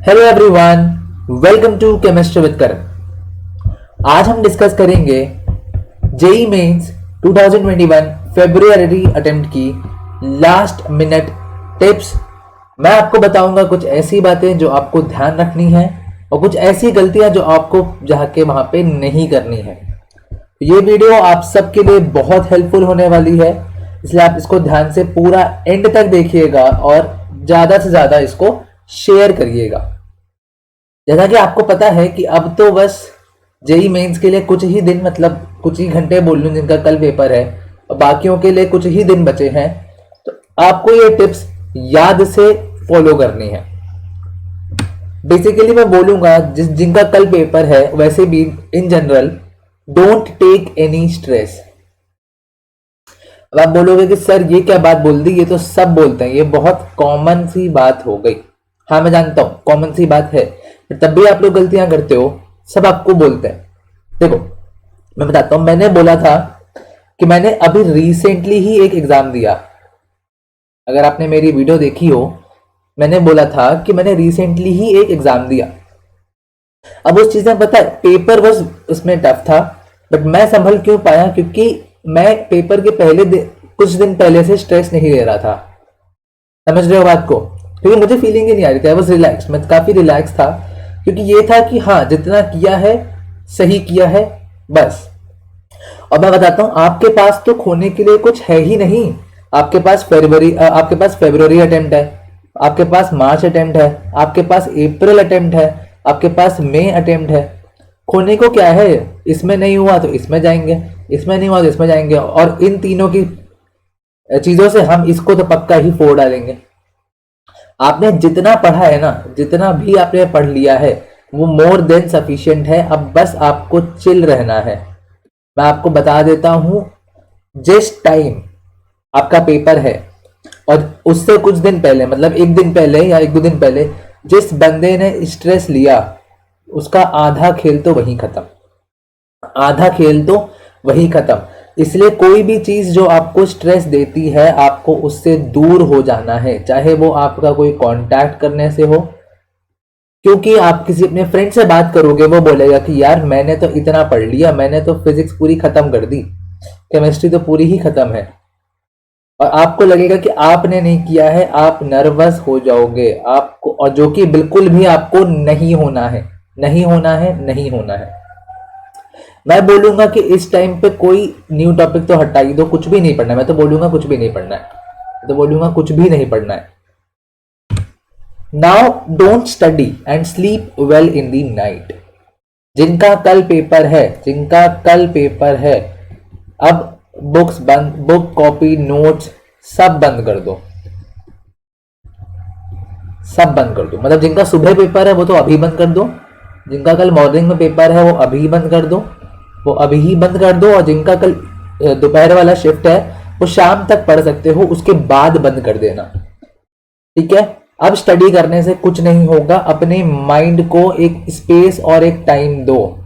Hello everyone, welcome to chemistry with Karan. आज हम discuss करेंगे जेई मेंस 2021 फरवरी अटेम्प्ट की लास्ट मिनट टिप्स। मैं आपको बताऊंगा कुछ ऐसी बातें जो आपको ध्यान रखनी है और कुछ ऐसी गलतियां जो आपको जाके वहां पे नहीं करनी है। ये वीडियो आप सबके लिए बहुत हेल्पफुल होने वाली है, इसलिए आप इसको ध्यान से पूरा एंड तक देखिएगा और ज्यादा से ज्यादा इसको शेयर करिएगा। जैसा कि आपको पता है कि अब तो बस जेई मेंस के लिए कुछ ही दिन, मतलब कुछ ही घंटे बोल लूं, जिनका कल पेपर है, और बाकियों के लिए कुछ ही दिन बचे हैं। तो आपको ये टिप्स याद से फॉलो करनी है। बेसिकली मैं बोलूंगा जिनका कल पेपर है, वैसे भी in general don't take any stress. अब आप बोलोगे कि सर ये क्या बात बोल दी, ये तो सब बोलते हैं, ये बहुत कॉमन सी बात हो गई। हाँ मैं जानता हूं कॉमन सी बात है, तब भी आप लोग गलतियां करते हो, सब आपको बोलते हैं। देखो मैं बताता हूं, मैंने बोला था कि मैंने अभी रिसेंटली ही एक एग्जाम दिया। अगर आपने मेरी वीडियो देखी हो, मैंने बोला था कि मैंने रिसेंटली ही एक एग्जाम दिया। अब उस चीज में पता है पेपर बस उसमें टफ था, बट मैं संभल क्यों पाया, क्योंकि मैं पेपर के कुछ दिन पहले से स्ट्रेस नहीं ले रहा था। समझ रहे हो बात को? क्योंकि मुझे फीलिंग ही नहीं आ रही थी, आई वाज रिलैक्स, मैं काफी रिलैक्स था, क्योंकि ये था कि हाँ जितना किया है सही किया है बस। और मैं बताता हूं, आपके पास तो खोने के लिए कुछ है ही नहीं। आपके पास फेब्रुवरी अटेम्प्ट है, आपके पास मार्च अटेम्प्ट है, आपके पास अप्रैल अटेम्प्ट है, आपके पास मई अटेम्प्ट है। खोने को क्या है? इसमें नहीं हुआ तो इसमें जाएंगे, इसमें नहीं हुआ तो इसमें जाएंगे, और इन तीनों की चीजों से हम इसको तो पक्का ही फोड़ डालेंगे। आपने जितना पढ़ा है ना, जितना भी आपने पढ़ लिया है, वो मोर देन सफिशिएंट है। अब बस आपको चिल रहना है। मैं आपको बता देता हूं, जिस टाइम आपका पेपर है और उससे कुछ दिन पहले, मतलब एक दिन पहले या एक दो दिन पहले जिस बंदे ने स्ट्रेस लिया, उसका आधा खेल तो वहीं खत्म, आधा खेल तो वहीं खत्म। इसलिए कोई भी चीज जो आपको स्ट्रेस देती है, आपको उससे दूर हो जाना है, चाहे वो आपका कोई कांटेक्ट करने से हो। क्योंकि आप किसी अपने फ्रेंड से बात करोगे, वो बोलेगा कि यार मैंने तो इतना पढ़ लिया, मैंने तो फिजिक्स पूरी खत्म कर दी, केमिस्ट्री तो पूरी ही खत्म है, और आपको लगेगा कि आपने नहीं किया है, आप नर्वस हो जाओगे आपको, और जो कि बिल्कुल भी आपको नहीं होना है, नहीं होना है, नहीं होना है। मैं बोलूंगा कि इस टाइम पे कोई न्यू टॉपिक तो हटा ही दो, कुछ भी नहीं पढ़ना है। मैं तो बोलूंगा कुछ भी नहीं पढ़ना है, मैं तो बोलूंगा कुछ भी नहीं पढ़ना है। Now don't study and sleep well in the night. जिनका कल पेपर है, जिनका कल पेपर है, अब बुक्स बंद, बुक कॉपी नोट्स सब बंद कर दो, सब बंद कर दो। मतलब जिनका सुबह पेपर है वो तो अभी बंद कर दो, जिनका कल मॉर्निंग में पेपर है वो अभी बंद कर दो, वो अभी ही बंद कर दो, और जिनका कल दोपहर वाला शिफ्ट है वो शाम तक पढ़ सकते हो, उसके बाद बंद कर देना। ठीक है? अब स्टडी करने से कुछ नहीं होगा, अपने माइंड को एक स्पेस और एक टाइम दो,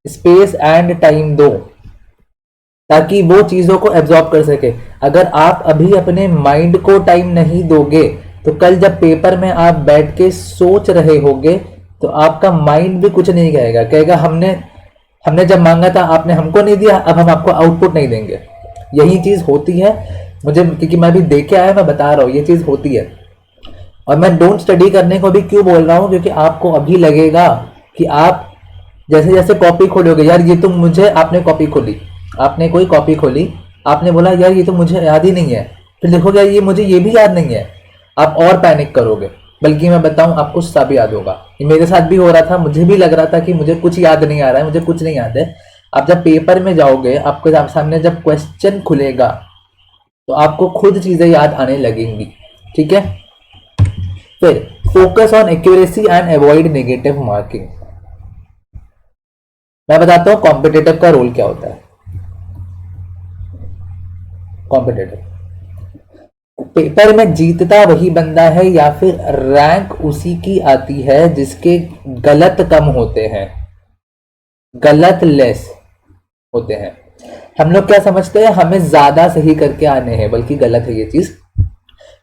स्पेस एंड टाइम दो, ताकि वो चीजों को एब्जॉर्ब कर सके। अगर आप अभी अपने माइंड को टाइम नहीं दोगे, तो कल जब पेपर में आप बैठ के सोच रहे होगे, तो आपका माइंड भी कुछ नहीं कहेगा, कहेगा हमने हमने जब मांगा था आपने हमको नहीं दिया, अब हम आपको आउटपुट नहीं देंगे। यही चीज होती है मुझे, क्योंकि मैं भी देखे आया, मैं बता रहा हूँ ये चीज होती है। और मैं डोंट स्टडी करने को भी क्यों बोल रहा हूँ, क्योंकि आपको अभी लगेगा कि आप जैसे जैसे कॉपी खोलोगे, यार ये तो मुझे, आपने कॉपी खोली, आपने कोई कॉपी खोली, आपने बोला यार ये तो मुझे याद ही नहीं है, फिर देखोगे यार ये मुझे ये भी याद नहीं है, आप और पैनिक करोगे। बल्कि मैं बताऊं, आपको सब याद होगा। ये मेरे साथ भी हो रहा था, मुझे भी लग रहा था कि मुझे कुछ याद नहीं आ रहा है, मुझे कुछ नहीं याद है। आप जब पेपर में जाओगे, आपके सामने जब क्वेश्चन खुलेगा, तो आपको खुद चीजें याद आने लगेंगी। ठीक है? फिर focus on accuracy and avoid negative marking. मैं बताता हूं कॉम्पिटेटिव का रोल क्या होता है। कॉम्पिटेटिव पेपर में जीतता वही बंदा है, या फिर रैंक उसी की आती है जिसके गलत कम होते हैं, गलत लेस होते हैं। हम लोग क्या समझते हैं, हमें ज्यादा सही करके आने हैं, बल्कि गलत है ये चीज।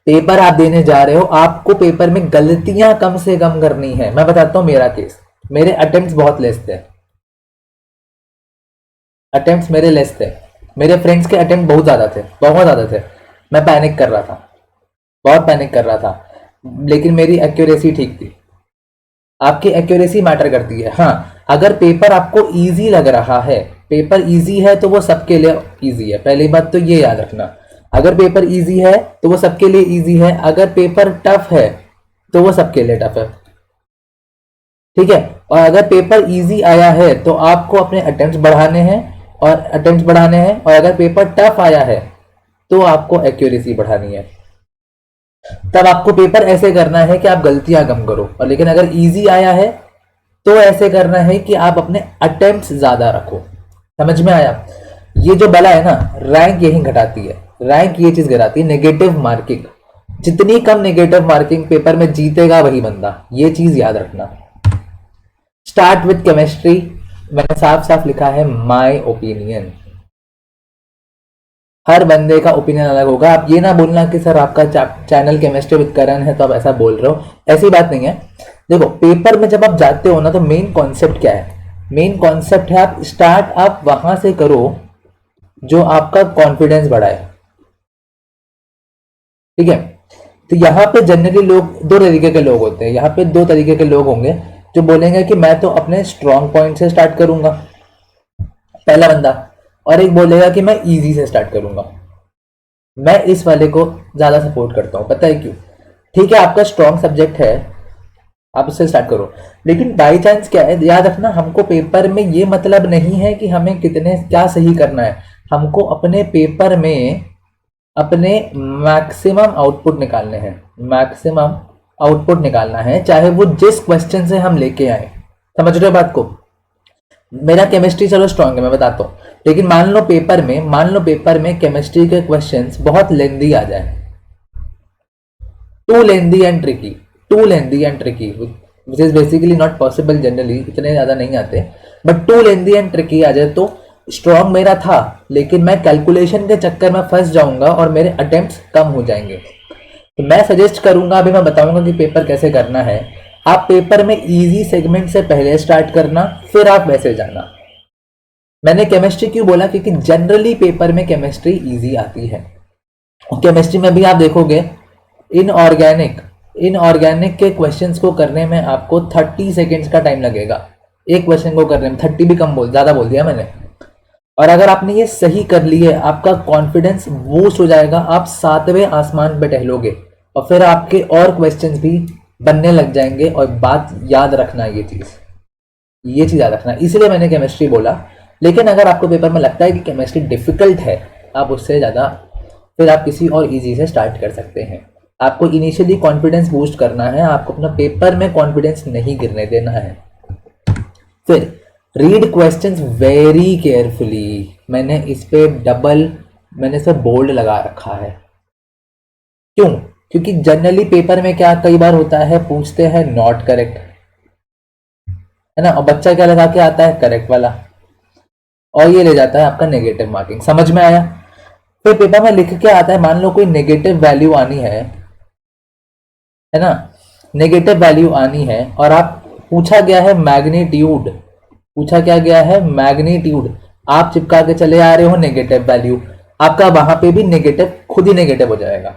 पेपर आप देने जा रहे हो, आपको पेपर में गलतियां कम से कम करनी है। मैं बताता हूं मेरा केस, मेरे अटेम्प्ट्स बहुत लेस थे, अटेम्प्ट्स मेरे लेस थे, मेरे फ्रेंड्स के अटेम्प्ट बहुत ज्यादा थे, बहुत ज्यादा थे। मैं पैनिक कर रहा था, बहुत पैनिक कर रहा था, लेकिन मेरी एक्यूरेसी ठीक थी। आपकी एक्यूरेसी मैटर करती है। हाँ, अगर पेपर आपको इजी लग रहा है, पेपर इजी है तो वो सबके लिए इजी है, पहली बात तो ये याद रखना। अगर पेपर इजी है तो वो सबके लिए इजी है, अगर पेपर टफ है तो वो सबके लिए टफ है, ठीक है। और अगर पेपर इजी आया है तो आपको अपने अटेम्प्ट्स बढ़ाने हैं, और अगर पेपर टफ आया है तो आपको एक्यूरेसी बढ़ानी है। तब आपको पेपर ऐसे करना है कि आप गलतियां कम करो, और लेकिन अगर इजी आया है तो ऐसे करना है कि आप अपने अटेम्प्ट्स ज्यादा रखो। समझ में आया? ये जो बला है ना, रैंक यही घटाती है, रैंक ये चीज गिराती है, नेगेटिव मार्किंग। जितनी कम नेगेटिव मार्किंग पेपर में जीतेगा वही बंदा, ये चीज याद रखना। स्टार्ट विथ केमिस्ट्री, मैंने साफ साफ लिखा है माय ओपिनियन। हर बंदे का ओपिनियन अलग होगा। आप ये ना बोलना कि सर आपका चैनल केमिस्ट्री विद करण है तो आप ऐसा बोल रहे हो, ऐसी बात नहीं है। देखो, पेपर में जब आप जाते हो ना तो मेन कॉन्सेप्ट क्या है? मेन कॉन्सेप्ट है आप स्टार्ट आप वहां से करो जो आपका कॉन्फिडेंस बढ़ाए, ठीक है। तो यहाँ पे जनरली लोग दो तरीके के लोग होते हैं, यहाँ पे दो तरीके के लोग होंगे जो बोलेंगे कि मैं तो अपने स्ट्रॉन्ग पॉइंट से स्टार्ट करूंगा, पहला बंदा, और एक बोलेगा कि मैं इजी से स्टार्ट करूंगा। मैं इस वाले को ज्यादा सपोर्ट करता हूं, पता है क्यों? ठीक है, आपका स्ट्रॉन्ग सब्जेक्ट है, आप उससे स्टार्ट करो, लेकिन बाई चांस क्या है, याद रखना, हमको पेपर में ये मतलब नहीं है कि हमें कितने क्या सही करना है, हमको अपने पेपर में अपने मैक्सिमम आउटपुट निकालने हैं, मैक्सिमम आउटपुट निकालना है, चाहे वो जिस क्वेश्चन से हम लेके आए। समझ रहे हो बात को? मेरा केमिस्ट्री चलो स्ट्रांग है, मैं बताता हूँ, लेकिन मान लो पेपर में केमिस्ट्री के क्वेश्चंस बहुत लेंदी आ जाए, too lengthy and tricky, which is basically not possible, generally इतने ज्यादा नहीं आते, but too lengthy and tricky आ जाए तो स्ट्रॉन्ग मेरा था, लेकिन मैं कैलकुलेशन के चक्कर में फंस जाऊंगा और मेरे अटेम्प्ट्स कम हो जाएंगे। तो मैं सजेस्ट करूंगा, अभी मैं बताऊंगा कि पेपर कैसे करना है। आप पेपर में इजी सेगमेंट से पहले स्टार्ट करना, फिर आप वैसे जाना। मैंने केमिस्ट्री क्यों बोला? क्योंकि जनरली पेपर में केमिस्ट्री इजी आती है। केमिस्ट्री में भी आप देखोगे इनऑर्गेनिक के क्वेश्चंस को करने में आपको 30 सेकेंड्स का टाइम लगेगा, एक क्वेश्चन को करने में। 30 भी ज्यादा बोल दिया मैंने। और अगर आपने ये सही कर लिए, आपका कॉन्फिडेंस बूस्ट हो जाएगा, आप 7वें आसमान पे टहलोगे, और फिर आपके और क्वेश्चंस भी बनने लग जाएंगे। और बात याद रखना, ये चीज याद रखना, इसलिए मैंने केमिस्ट्री बोला। लेकिन अगर आपको पेपर में लगता है कि केमिस्ट्री डिफिकल्ट है, आप उससे ज़्यादा फिर आप किसी और इजी से स्टार्ट कर सकते हैं। आपको इनिशियली कॉन्फिडेंस बूस्ट करना है, आपको अपना पेपर में कॉन्फिडेंस नहीं गिरने देना है। फिर रीड क्वेश्चंस वेरी केयरफुली, मैंने इस पे बोल्ड लगा रखा है। क्यों? क्योंकि जनरली पेपर में क्या कई बार होता है, पूछते हैं नॉट करेक्ट, है ना, और बच्चा क्या लगा के आता है, करेक्ट वाला, और ये ले जाता है आपका नेगेटिव मार्किंग। समझ में आया? फिर पेपर में लिख के आता है, मान लो कोई नेगेटिव वैल्यू आनी है ना, नेगेटिव वैल्यू आनी है, और आप पूछा गया है मैग्नीट्यूड, आप चिपका के चले आ रहे हो नेगेटिव वैल्यू, आपका वहां पे भी नेगेटिव, खुद ही नेगेटिव हो जाएगा।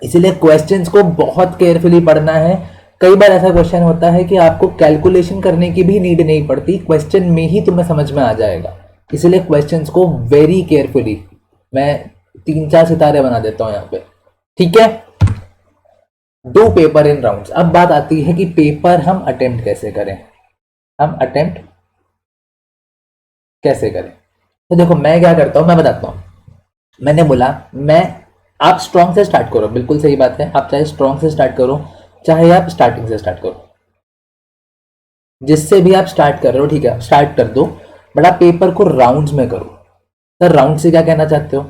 इसीलिए क्वेश्चंस को बहुत केयरफुली पढ़ना है। कई बार ऐसा क्वेश्चन होता है कि आपको कैलकुलेशन करने की भी नीड नहीं पड़ती, क्वेश्चन में ही तुम्हें समझ में आ जाएगा। इसलिए क्वेश्चंस को वेरी केयरफुली, मैं 3-4 सितारे बना देता हूं यहाँ पे, ठीक है। Do paper in rounds. अब बात आती है कि पेपर हम अटेम्प्ट कैसे करें, तो देखो मैं क्या करता हूं, मैं बताता हूं। मैंने बोला आप स्ट्रॉन्ग से स्टार्ट करो, बिल्कुल सही बात है, आप चाहे स्ट्रॉन्ग से स्टार्ट करो, चाहे आप स्टार्टिंग से स्टार्ट करो, जिससे भी आप स्टार्ट कर रहे हो, ठीक है, स्टार्ट कर दो, बट आप पेपर को राउंड्स में करो। सर राउंड से क्या कहना चाहते हो?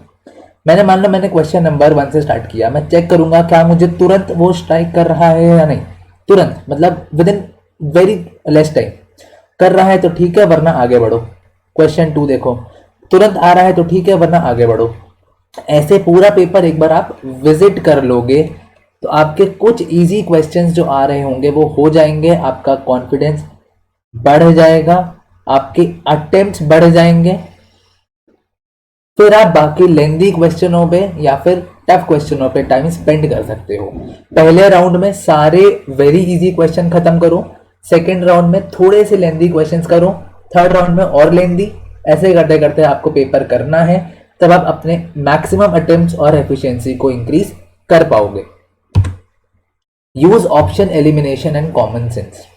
मैंने क्वेश्चन नंबर 1 से स्टार्ट किया, मैं चेक करूंगा क्या मुझे तुरंत वो स्ट्राइक कर रहा है या नहीं, तुरंत मतलब with in very less time कर रहा है तो ठीक है, वरना आगे बढ़ो। क्वेश्चन 2 देखो, तुरंत आ रहा है तो ठीक है, वरना आगे बढ़ो। ऐसे पूरा पेपर एक बार आप विजिट कर लोगे तो आपके कुछ इजी क्वेश्चंस जो आ रहे होंगे वो हो जाएंगे, आपका कॉन्फिडेंस बढ़ जाएगा, आपके अटेम्प्ट्स बढ़ जाएंगे। फिर आप बाकी लेंदी क्वेश्चनों पे या फिर टफ क्वेश्चनों पे टाइम स्पेंड कर सकते हो। पहले राउंड में सारे वेरी इजी क्वेश्चन खत्म करो, सेकेंड राउंड में थोड़े से लेंदी क्वेश्चंस करो, थर्ड राउंड में और लेंदी, ऐसे करते करते आपको पेपर करना है, तब आप अपने मैक्सिमम अटेम्प्ट्स और एफिशिएंसी को इंक्रीज कर पाओगे। Use option elimination and common sense,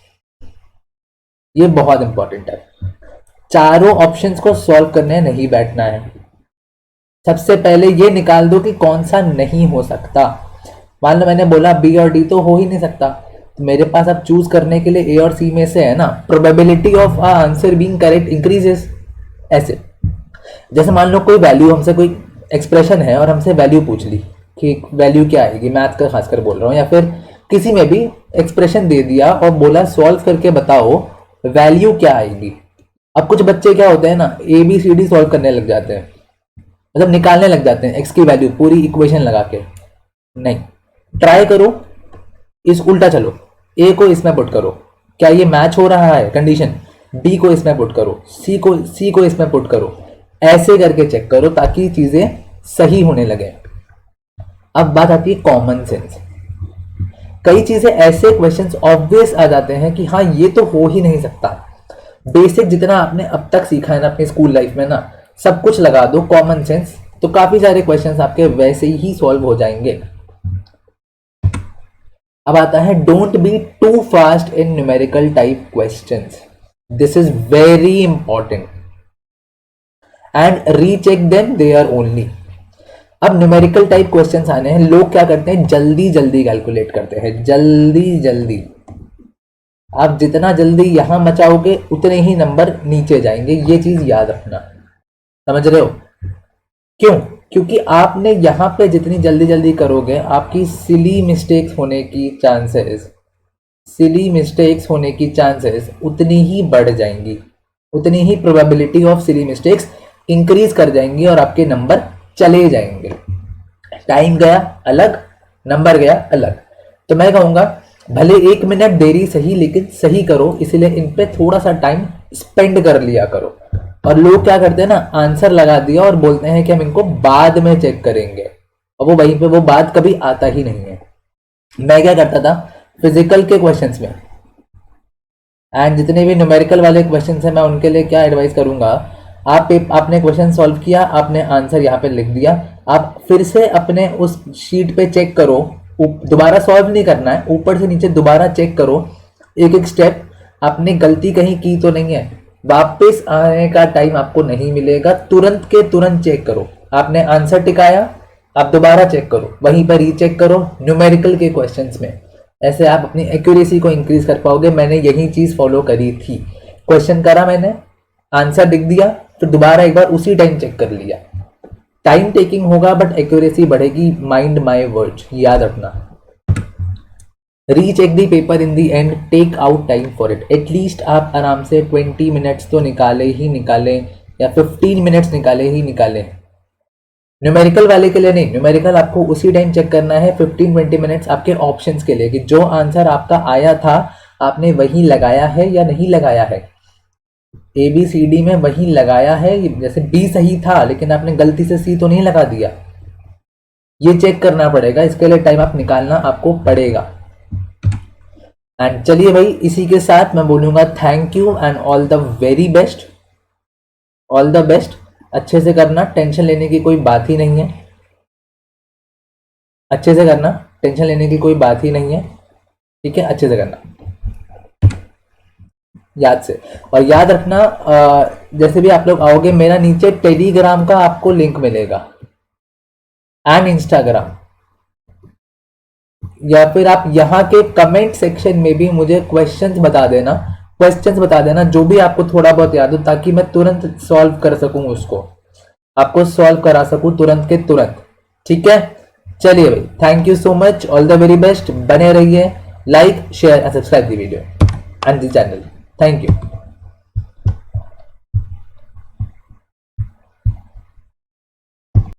ये बहुत इंपॉर्टेंट है। चारों ऑप्शंस को सॉल्व करने नहीं बैठना है, सबसे पहले ये निकाल दो कि कौन सा नहीं हो सकता। मान लो मैंने बोला बी और डी तो हो ही नहीं सकता, तो मेरे पास अब चूज करने के लिए ए और सी में से है ना, probability of answer being correct increases. ऐसे जैसे मान लो कोई वैल्यू, हमसे कोई एक्सप्रेशन है और हमसे वैल्यू पूछ ली कि वैल्यू क्या आएगी, मैथ का खासकर बोल रहा हूँ, या फिर किसी में भी एक्सप्रेशन दे दिया और बोला सॉल्व करके बताओ वैल्यू क्या आएगी। अब कुछ बच्चे क्या होते हैं ना, A B C D solve करने लग जाते हैं, मतलब निकालने लग जाते हैं एक्स की वैल्यू पूरी इक्वेशन लगा के। नहीं, ट्राई करो, इस उल्टा चलो, ए को इसमें पुट करो, क्या ये मैच हो रहा है कंडीशन, बी को इसमें पुट करो, सी को इसमें पुट करो, ऐसे करके चेक करो ताकि चीजें सही होने लगे। अब बात आती है कॉमन सेंस। कई चीजें ऐसे क्वेश्चंस ऑब्वियस आ जाते हैं कि हाँ ये तो हो ही नहीं सकता। बेसिक जितना आपने अब तक सीखा है ना अपनी स्कूल लाइफ में ना, सब कुछ लगा दो कॉमन सेंस, तो काफी सारे क्वेश्चंस आपके वैसे ही सॉल्व हो जाएंगे। अब आता है don't be too fast in numerical type questions, this is very important and recheck them they are only. अब न्यूमेरिकल टाइप क्वेश्चंस आने हैं, लोग क्या करते हैं जल्दी जल्दी कैलकुलेट करते हैं, जल्दी जल्दी। आप जितना जल्दी यहां मचाओगे उतने ही नंबर नीचे जाएंगे, ये चीज याद रखना, समझ रहे हो? क्यों? क्योंकि आपने यहां पे जितनी जल्दी जल्दी करोगे आपकी सिली मिस्टेक्स होने की चांसेस उतनी ही बढ़ जाएंगी, उतनी ही probability of silly mistakes increase कर जाएंगी और आपके नंबर चले जाएंगे। टाइम गया अलग, नंबर गया अलग। तो मैं कहूंगा भले 1 मिनट देरी सही, लेकिन सही करो, इसलिए इन पे थोड़ा सा टाइम स्पेंड कर लिया करो। और लोग क्या करते हैं ना, आंसर लगा दिया और बोलते हैं कि हम इनको बाद में चेक करेंगे, और वो वहीं पे वो बाद कभी आता ही नहीं है। मैं क्या करता था फिजिकल के क्वेश्चंस में, एंड जितने भी न्यूमेरिकल वाले क्वेश्चंस हैं मैं उनके लिए क्या एडवाइस करूंगा, आपने क्वेश्चन सॉल्व किया, आपने आंसर यहाँ पे लिख दिया, आप फिर से अपने उस शीट पे चेक करो, दोबारा सॉल्व नहीं करना है, ऊपर से नीचे दोबारा चेक करो एक एक स्टेप, आपने गलती कहीं की तो नहीं है। वापस आने का टाइम आपको नहीं मिलेगा, तुरंत के तुरंत चेक करो। आपने आंसर टिकाया, आप दोबारा चेक करो, वहीं पर रीचेक करो न्यूमेरिकल के क्वेश्चंस में। ऐसे आप अपनी एक्यूरेसी को इंक्रीज कर पाओगे। मैंने यही चीज फॉलो करी थी, क्वेश्चन करा मैंने, आंसर लिख दिया, फिर दोबारा एक बार उसी टाइम चेक कर लिया। टाइम टेकिंग होगा बट एक्यूरेसी बढ़ेगी, माइंड माय वर्ड्स, याद रखना। Recheck the paper in the end, take out time for it. At least आप आराम से 20 मिनट्स तो निकाले ही निकाले, या 15 मिनट्स निकाले ही निकाले। न्यूमेरिकल वाले के लिए नहीं, न्यूमेरिकल आपको उसी टाइम चेक करना है, 15-20 मिनट्स आपके ऑप्शंस के लिए कि जो आंसर आपका आया था आपने वही लगाया है या नहीं लगाया है। ए बी सी डी में वही लगाया है, जैसे बी सही था लेकिन आपने गलती से सी तो नहीं लगा दिया, ये चेक करना पड़ेगा। इसके लिए टाइम आप निकालना आपको पड़ेगा। एंड चलिए भाई, इसी के साथ मैं बोलूंगा thank you and all the very best, all the best. अच्छे से करना, टेंशन लेने की कोई बात ही नहीं है, अच्छे से करना, टेंशन लेने की कोई बात ही नहीं है, ठीक है? अच्छे से करना, याद से। और याद रखना, जैसे भी आप लोग आओगे, मेरा नीचे टेलीग्राम का आपको लिंक मिलेगा एंड इंस्टाग्राम, या फिर आप यहाँ के कमेंट सेक्शन में भी मुझे क्वेश्चंस बता देना, जो भी आपको थोड़ा बहुत याद हो, ताकि मैं तुरंत सॉल्व कर सकूं, उसको आपको सॉल्व करा सकूं तुरंत के तुरंत, ठीक है? चलिए भाई, thank you so much, all the very best. बने रहिए, like share and subscribe the video and the channel. Thank you.